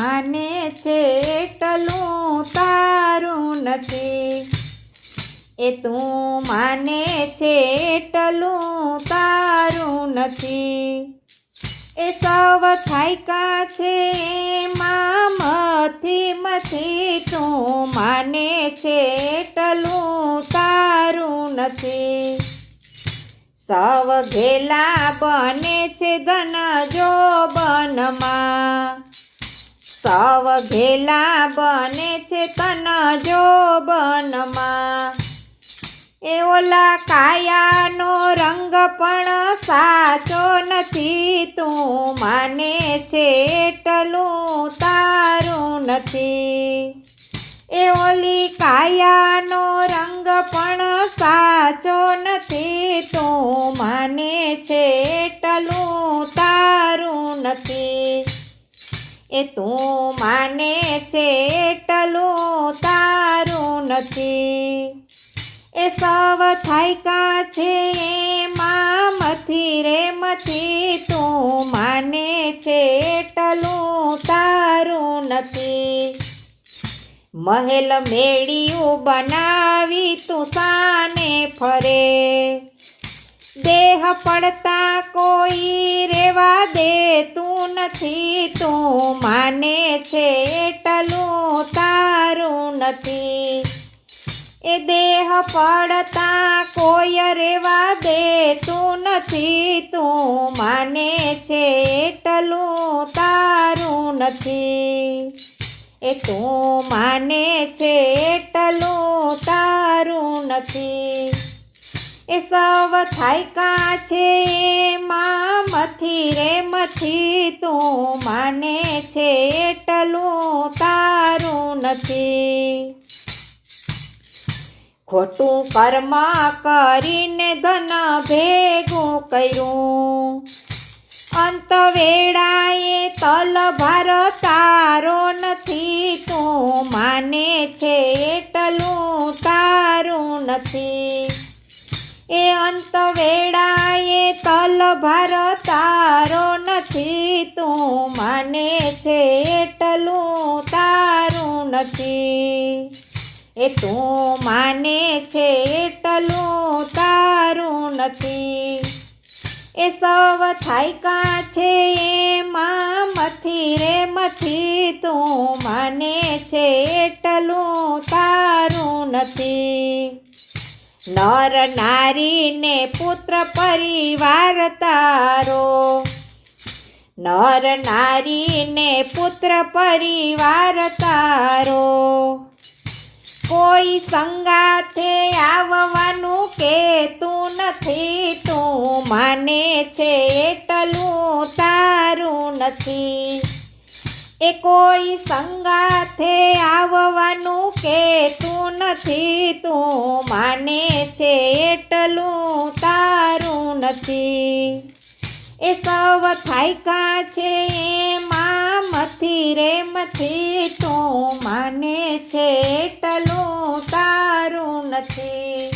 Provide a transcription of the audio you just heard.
માને છે એટલું તારું નથી, એ તું માને છે એટલું તારું નથી, એ સૌ થાયકા છે એમાં મથી તું માને છે એટલું તારું નથી, સૌ ઘેલા બને છે ધન જોબનમાં, સૌ ઘેલા બને છે તન જોબનમાં, એ ઓલા કાયાનો રંગ પણ સાચો નથી, તું માને છે એટલું તારું નથી, એ ઓલી કાયાનો રંગ પણ સાચો નથી, તું માને છે એટલું તારું નથી, એ તું માને છે એટલું તારું નથી, એ સૌ થાયકા છે એમાં મથી તું માને છે એટલું તારું નથી, મહેલ મેળિયું બનાવી તું સાને ફરે, દેહ પડતા કોઈ રેવા દેતું નથી, તું માને છે એટલું તારું નથી, એ દેહ પડતા કોઈ રેવા દેતું નથી, તું માને છે એટલું તારું નથી, એ તું માને છે એટલું તારું નથી, એ સૌ થાયકા છે એમાં મથી તું માને છે એટલું તારું નથી, ખોટું કર્મ કરીને ધન ભેગું કર્યું, અંત વેળાએ તલભાર તારો નથી, તું માને છે એટલું તારું નથી, એ અંત વેળાએ તલભાર તારો નથી, તું માને છે એટલું તારું નથી, એ તું માને છે એટલું તારું નથી, એ સૌ થાયકા છે એમાં મથી તું માને છે એટલું તારું નથી, નર નારીને પુત્ર પરિવાર તારો, નર નારીને પુત્ર પરિવાર તારો, કોઈ સંગાથે આવવાનું કહેતું નથી, તું માને છે એટલું તારું નથી, એ કોઈ સંગાથે આવવાનું કહેતું નથી, તું માને છે એટલું તારું નથી, એ સૌ થાયકા છે એમાં મથી તું માને છે એટલું તારું નથી।